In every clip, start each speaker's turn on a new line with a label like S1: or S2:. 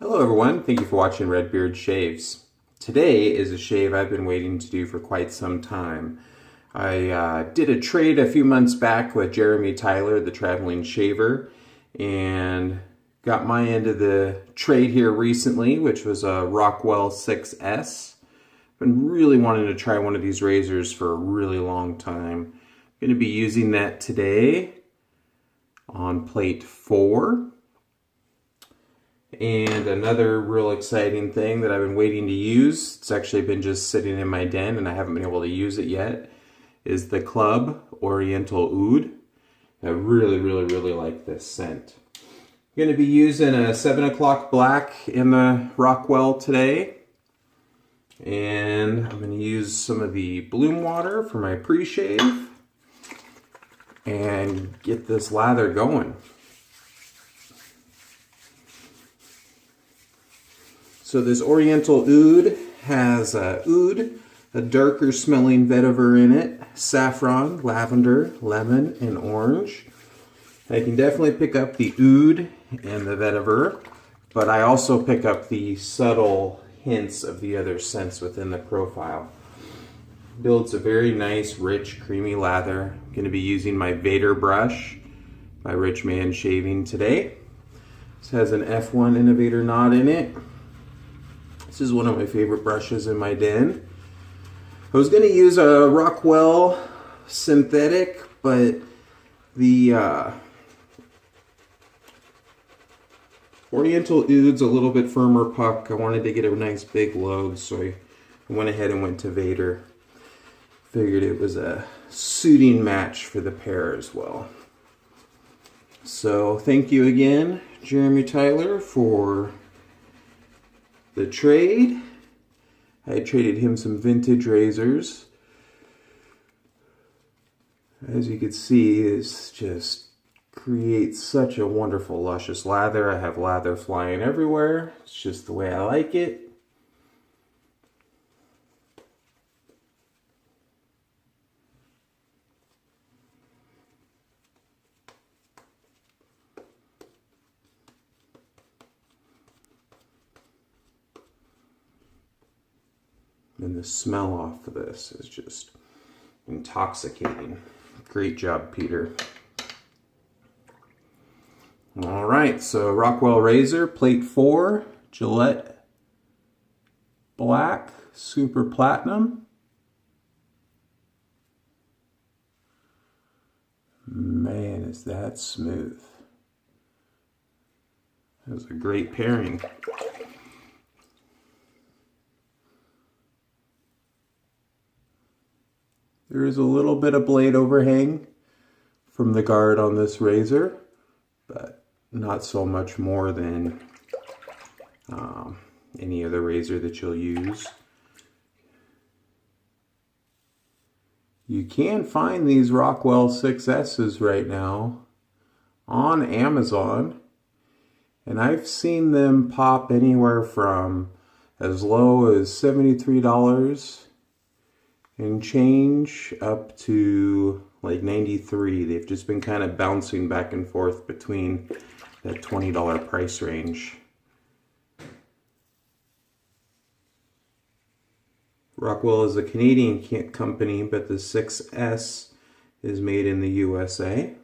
S1: Hello everyone, thank you for watching Redbeard Shaves. Today is a shave I've been waiting to do for quite some time. I did a trade a few months back with Jeremy Tyler, the traveling shaver, and got my end of the trade here recently, which was a Rockwell 6S. Been really wanting to try one of these razors for a really long time. I'm going to be using that today on plate 4. And another real exciting thing that I've been waiting to use, it's actually been just sitting in my den and I haven't been able to use it yet, is the Club Oriental Oud. I really like this scent. I'm going to be using a 7 o'clock black in the Rockwell today. And I'm going to use some of the bloom water for my pre-shave and get this lather going. So this Oriental Oud has oud, a darker smelling vetiver in it, saffron, lavender, lemon, and orange. I can definitely pick up the oud and the vetiver, but I also pick up the subtle hints of the other scents within the profile. Builds a very nice, rich, creamy lather. I'm going to be using my Vader brush by Rich Man Shaving today. This has an F1 innovator knot in it. This is one of my favorite brushes in my den. I was going to use a Rockwell synthetic, but the Oriental Oud's a little bit firmer puck. I wanted to get a nice big load, so I went ahead and went to Vader. Figured it was a suiting match for the pair as well. So thank you again, Jeremy Tyler, for the trade. I traded him some vintage razors. As you can see, this just creates such a wonderful, luscious lather. I have lather flying everywhere. It's just the way I like it. And the smell off of this is just intoxicating. Great job, Peter. All right, so Rockwell razor, plate 4, Gillette Black, Super Platinum. Man, is that smooth. That was a great pairing. There is a little bit of blade overhang from the guard on this razor, but not so much more than any other razor that you'll use. You can find these Rockwell 6S's right now on Amazon, and I've seen them pop anywhere from as low as $73 and change up to like 93. They've just been kind of bouncing back and forth between that $20 price range. Rockwell is a Canadian company, but the 6S is made in the USA.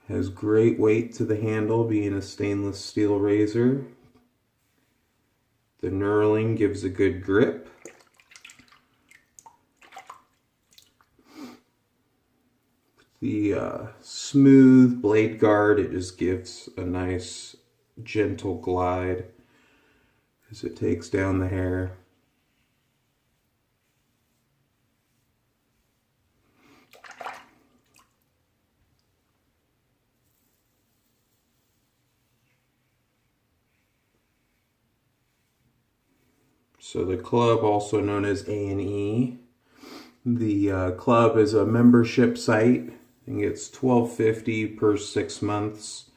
S1: Has great weight to the handle, being a stainless steel razor. The knurling gives a good grip. The smooth blade guard, it just gives a nice gentle glide as it takes down the hair. So the Club, also known as A&E. The Club is a membership site. I think it's $12.50 per 6 months.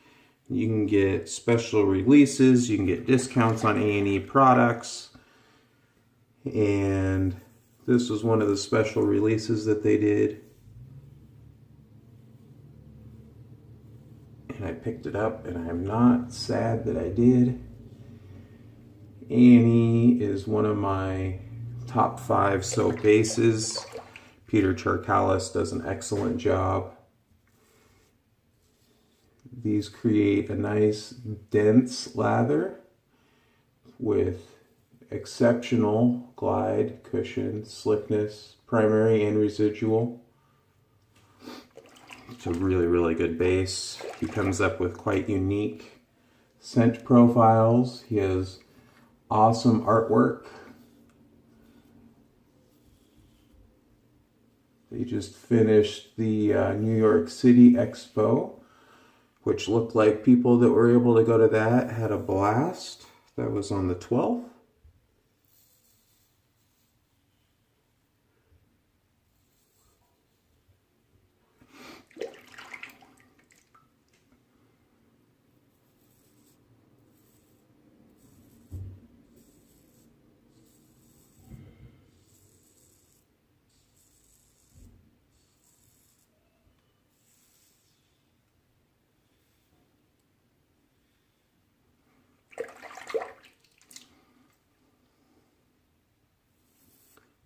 S1: You can get special releases, you can get discounts on A&E products, and this was one of the special releases that they did. And I picked it up, and I'm not sad that I did. Annie is one of my top 5 soap bases. Peter Charkalis does an excellent job. These create a nice dense lather with exceptional glide, cushion, slickness, primary and residual. It's a really, really good base. He comes up with quite unique scent profiles. He has awesome artwork. They just finished the New York City Expo, which looked like people that were able to go to that had a blast. That was on the 12th.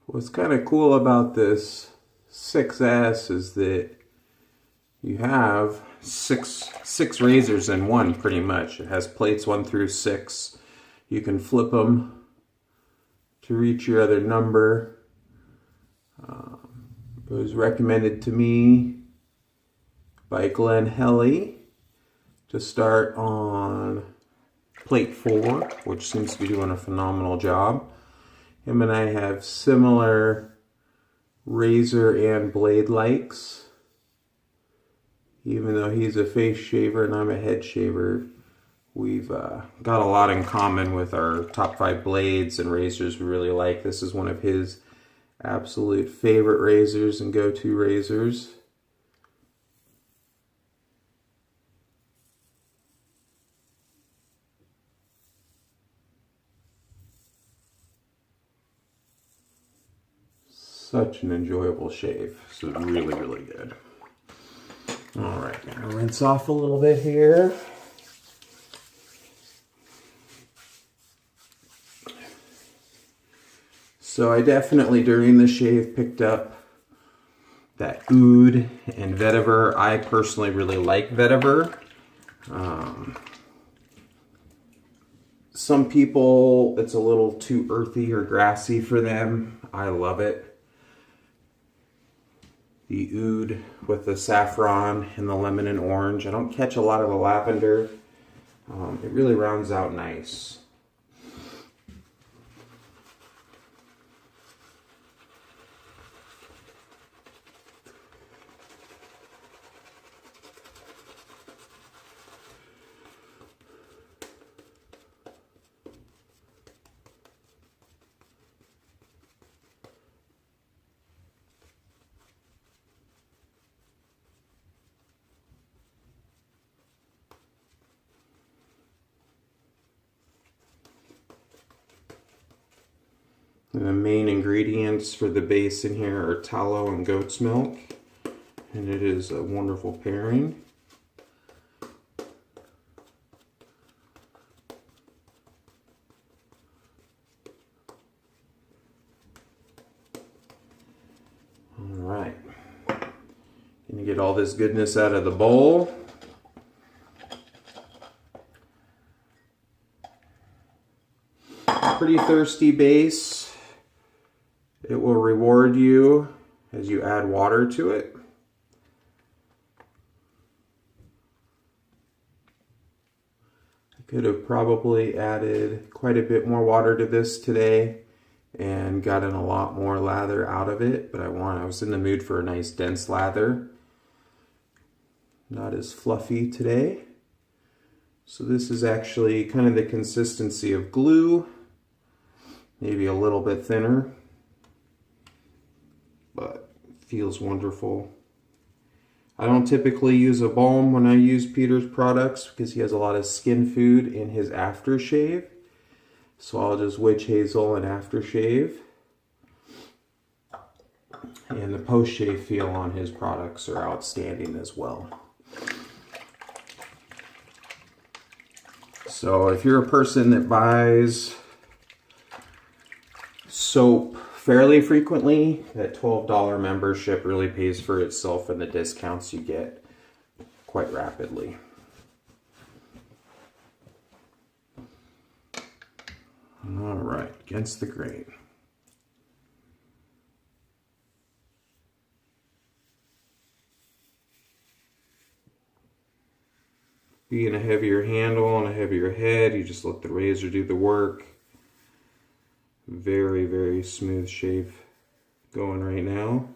S1: What's kind of cool about this 6S is that you have six razors in one, pretty much. It has plates 1 through 6. You can flip them to reach your other number. It was recommended to me by Glenn Helly to start on plate 4, which seems to be doing a phenomenal job. Him and I have similar razor and blade likes. Even though he's a face shaver and I'm a head shaver, we've got a lot in common with our top 5 blades and razors we really like. This is one of his absolute favorite razors and go-to razors. Such an enjoyable shave. So really, really good. All right, gonna rinse off a little bit here. So I definitely during the shave picked up that Oud and Vetiver. I personally really like Vetiver. Some people, it's a little too earthy or grassy for them. I love it. The Oud with the saffron and the lemon and orange. I don't catch a lot of the lavender. It really rounds out nice. And the main ingredients for the base in here are tallow and goat's milk, and it is a wonderful pairing. All right, gonna get all this goodness out of the bowl. Pretty thirsty base. It will reward you as you add water to it. I could have probably added quite a bit more water to this today and gotten a lot more lather out of it, but I was in the mood for a nice dense lather. Not as fluffy today. So this is actually kind of the consistency of glue, maybe a little bit thinner, but feels wonderful. I don't typically use a balm when I use Peter's products because he has a lot of skin food in his aftershave. So I'll just witch hazel and aftershave. And the post-shave feel on his products are outstanding as well. So if you're a person that buys soap fairly frequently, that $12 membership really pays for itself, and the discounts you get quite rapidly. All right, against the grain. Being a heavier handle and a heavier head, you just let the razor do the work. Very, very smooth shave going right now.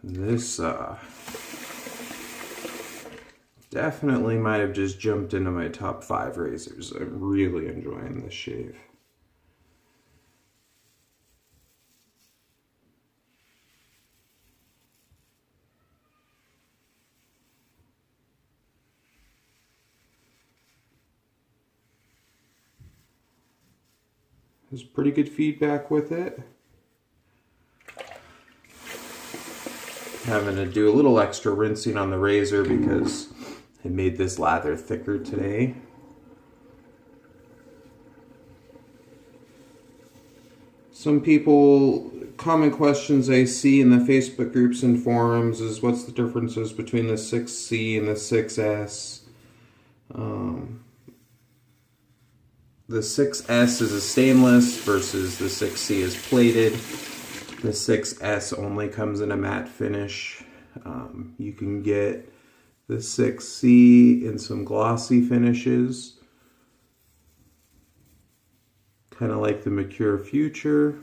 S1: This definitely might have just jumped into my top 5 razors. I'm really enjoying this shave. There's pretty good feedback with it. Having to do a little extra rinsing on the razor because it made this lather thicker today. Some people, common questions I see in the Facebook groups and forums is what's the differences between the 6C and the 6S. The 6S is a stainless versus the 6C is plated. The 6S only comes in a matte finish. You can get the 6C in some glossy finishes, kind of like the Mercure Future.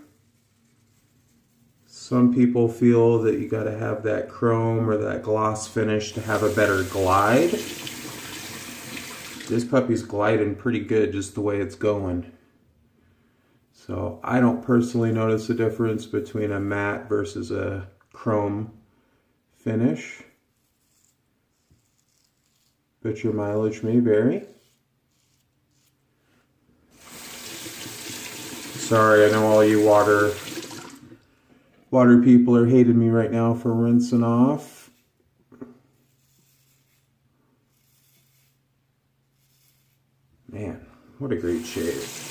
S1: Some people feel that you got to have that chrome or that gloss finish to have a better glide. This puppy's gliding pretty good just the way it's going. So I don't personally notice a difference between a matte versus a chrome finish, but your mileage may vary. Sorry, I know all you water people are hating me right now for rinsing off. Man, what a great shave.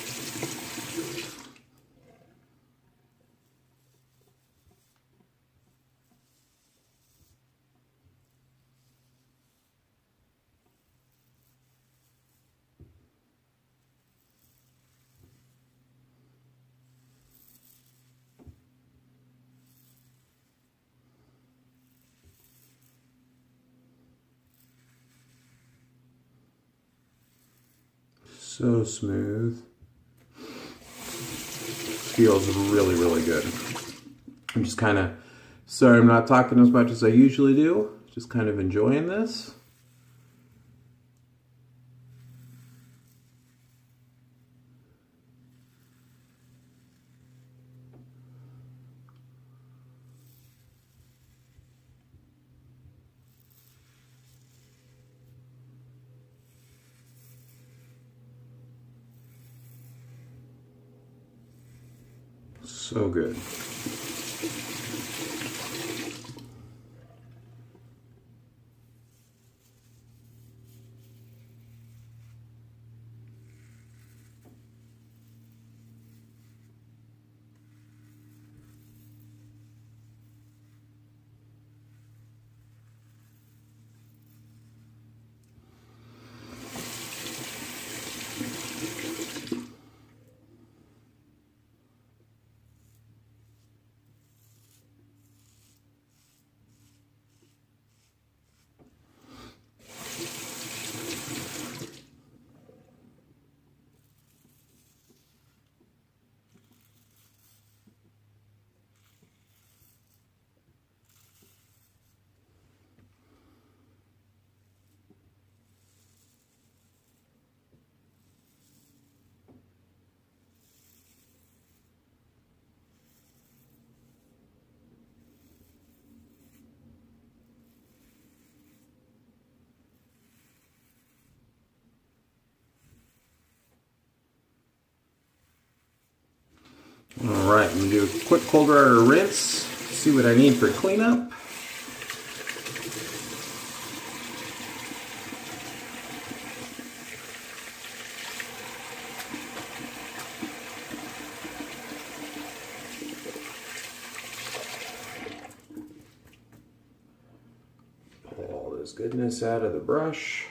S1: So smooth. Feels really, really good. I'm just kind of, sorry I'm not talking as much as I usually do. Just kind of enjoying this. So good. All right, I'm gonna do a quick cold water rinse, see what I need for cleanup. this goodness out of the brush.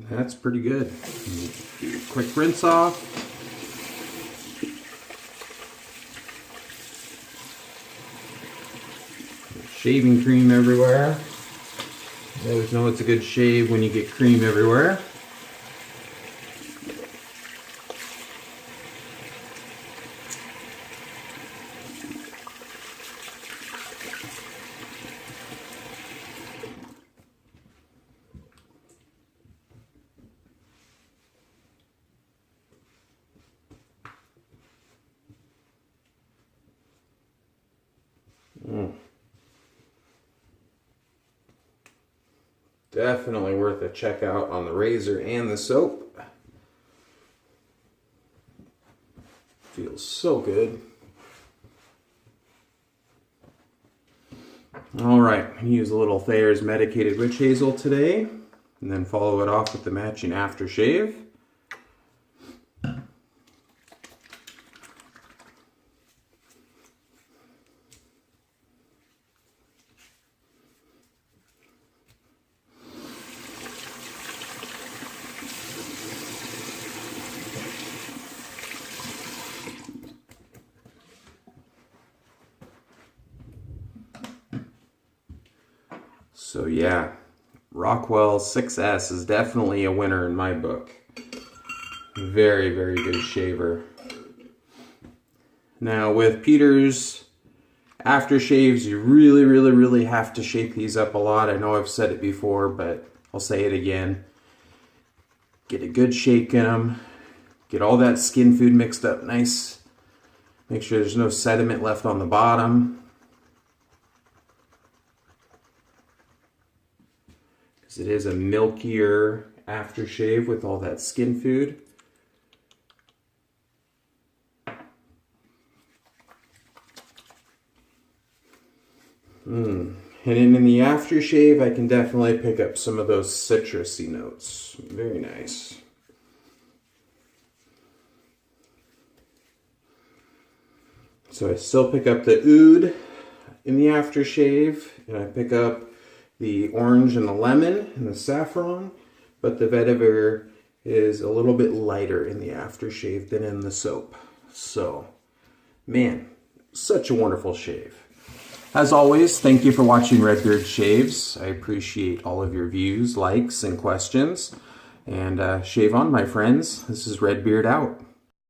S1: That's pretty good. Do a quick rinse off. Shaving cream everywhere. You always know it's a good shave when you get cream everywhere. Definitely worth a check out on the razor and the soap. Feels so good. All right, I'm gonna use a little Thayer's Medicated Witch Hazel today, and then follow it off with the matching aftershave. So yeah, Rockwell 6S is definitely a winner in my book. Very, very good shaver. Now with Peter's aftershaves, you really have to shake these up a lot. I know I've said it before, but I'll say it again. Get a good shake in them. Get all that skin food mixed up nice. Make sure there's no sediment left on the bottom. It is a milkier aftershave with all that skin food. And in the aftershave, I can definitely pick up some of those citrusy notes. Very nice. So I still pick up the oud in the aftershave, and I pick up the orange and the lemon and the saffron, but the vetiver is a little bit lighter in the aftershave than in the soap. So, man, such a wonderful shave. As always, thank you for watching Redbeard Shaves. I appreciate all of your views, likes, and questions. And shave on, my friends. This is Redbeard out.